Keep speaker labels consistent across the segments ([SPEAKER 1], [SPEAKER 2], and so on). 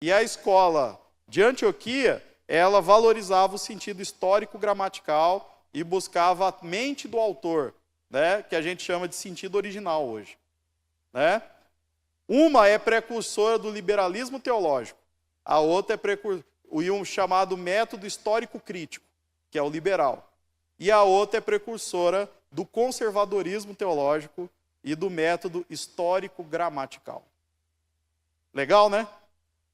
[SPEAKER 1] E a escola de Antioquia, ela valorizava o sentido histórico-gramatical e buscava a mente do autor, né, que a gente chama de sentido original hoje. Né? Uma é precursora do liberalismo teológico, a outra é precursora, e um chamado método histórico-crítico, que é o liberal. E a outra é precursora do conservadorismo teológico e do método histórico-gramatical. Legal, né?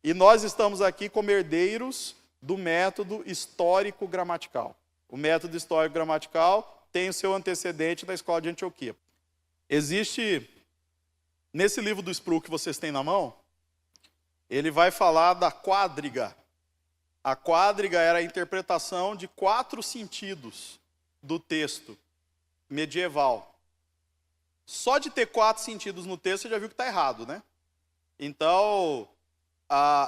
[SPEAKER 1] E nós estamos aqui como herdeiros do método histórico-gramatical. O método histórico-gramatical tem o seu antecedente na escola de Antioquia. Existe, nesse livro do Sproul que vocês têm na mão, ele vai falar da quádriga. A quádriga era a interpretação de 4 sentidos do texto medieval. Só de ter 4 sentidos no texto, você já viu que está errado, né? Então,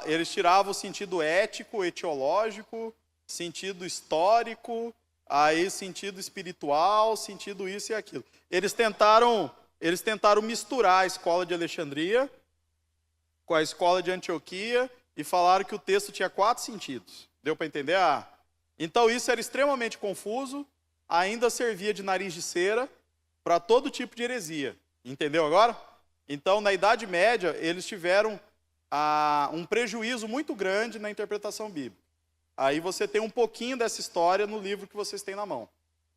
[SPEAKER 1] eles tiravam o sentido ético, etiológico, sentido histórico, aí sentido espiritual, sentido isso e aquilo. Eles tentaram misturar a escola de Alexandria com a escola de Antioquia e falaram que o texto tinha 4 sentidos. Deu para entender? Então isso era extremamente confuso, ainda servia de nariz de cera para todo tipo de heresia. Entendeu agora? Então, na Idade Média, eles tiveram um prejuízo muito grande na interpretação bíblica. Aí você tem um pouquinho dessa história no livro que vocês têm na mão.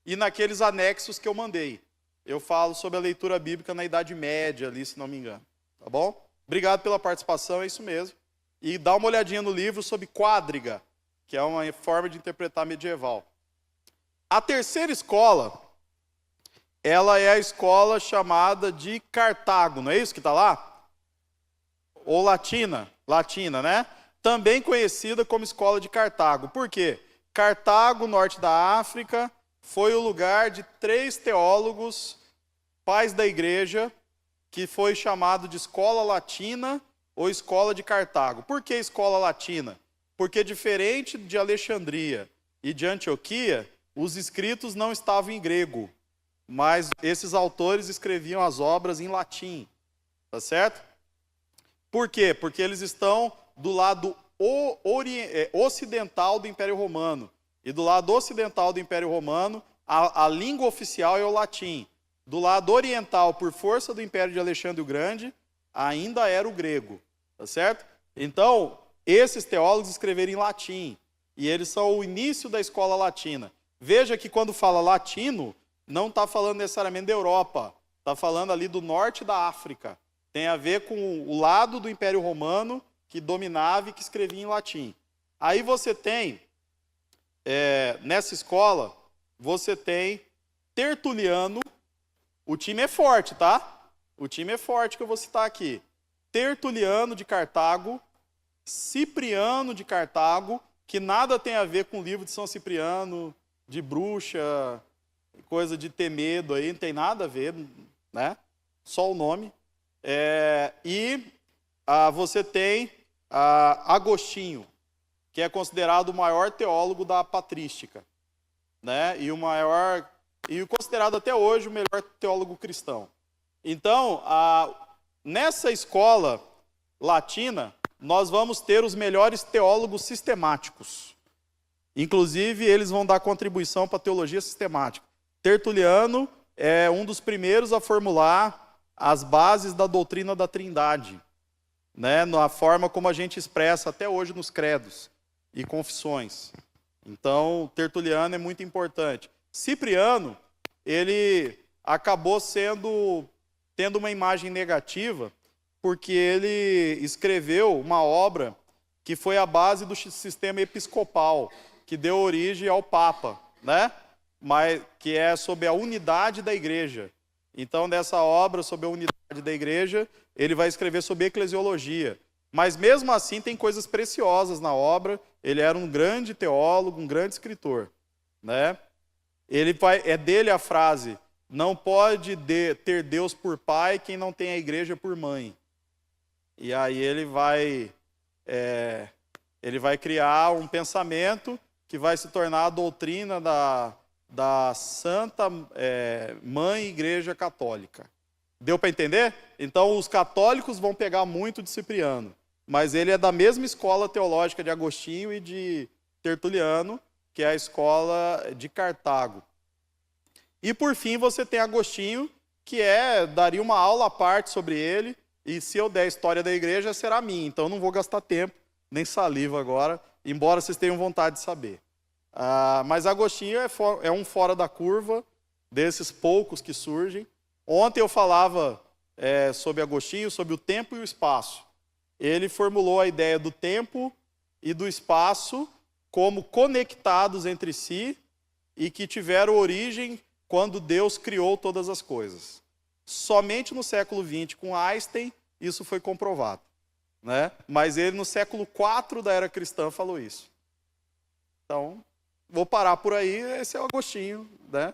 [SPEAKER 1] E naqueles anexos que eu mandei. Eu falo sobre a leitura bíblica na Idade Média ali, se não me engano. Tá bom? Obrigado pela participação, é isso mesmo. E dá uma olhadinha no livro sobre quádriga, que é uma forma de interpretar medieval. A terceira escola, ela é a escola chamada de Cartago, não é isso que está lá? Ou latina, né? Também conhecida como escola de Cartago. Por quê? Cartago, norte da África, foi o lugar de 3 teólogos, pais da igreja, que foi chamado de escola latina ou escola de Cartago. Por que escola latina? Porque diferente de Alexandria e de Antioquia, os escritos não estavam em grego, mas esses autores escreviam as obras em latim. Tá certo? Por quê? Porque eles estão do lado ocidental do Império Romano. E do lado ocidental do Império Romano, a língua oficial é o latim. Do lado oriental, por força do Império de Alexandre o Grande, ainda era o grego. Tá certo? Então, esses teólogos escreveram em latim. E eles são o início da escola latina. Veja que quando fala latino, não está falando necessariamente da Europa. Está falando ali do norte da África. Tem a ver com o lado do Império Romano que dominava e que escrevia em latim. Aí você tem, nessa escola, você tem Tertuliano. O time é forte, tá? O time é forte que eu vou citar aqui. Tertuliano de Cartago, Cipriano de Cartago, que nada tem a ver com o livro de São Cipriano, de bruxa, coisa de ter medo aí, não tem nada a ver, né? Só o nome. Você tem Agostinho, que é considerado o maior teólogo da patrística, né? E considerado até hoje o melhor teólogo cristão. Então, nessa escola latina, nós vamos ter os melhores teólogos sistemáticos. Inclusive, eles vão dar contribuição para a teologia sistemática. Tertuliano é um dos primeiros a formular as bases da doutrina da Trindade, né, na forma como a gente expressa até hoje nos credos e confissões. Então, Tertuliano é muito importante. Cipriano, ele acabou tendo uma imagem negativa, porque ele escreveu uma obra que foi a base do sistema episcopal, que deu origem ao Papa, né? Mas que é sobre a unidade da igreja. Então, nessa obra sobre a unidade da igreja, ele vai escrever sobre eclesiologia. Mas mesmo assim tem coisas preciosas na obra. Ele era um grande teólogo, um grande escritor, né? É dele a frase: não pode ter Deus por pai quem não tem a igreja por mãe. E aí ele vai criar um pensamento que vai se tornar a doutrina da Santa Mãe Igreja Católica. Deu para entender? Então os católicos vão pegar muito de Cipriano. mas ele é da mesma escola teológica de Agostinho e de Tertuliano, que é a escola de Cartago. E por fim você tem Agostinho, que daria uma aula à parte sobre ele, e se eu der a história da igreja será minha, então não vou gastar tempo, nem saliva agora, embora vocês tenham vontade de saber. Mas Agostinho é um fora da curva, desses poucos que surgem. Ontem eu falava sobre Agostinho, sobre o tempo e o espaço. Ele formulou a ideia do tempo e do espaço como conectados entre si e que tiveram origem quando Deus criou todas as coisas. Somente no século XX, com Einstein, isso foi comprovado, né? Mas ele, no século IV da era cristã, falou isso. Então, vou parar por aí. Esse é o Agostinho, né?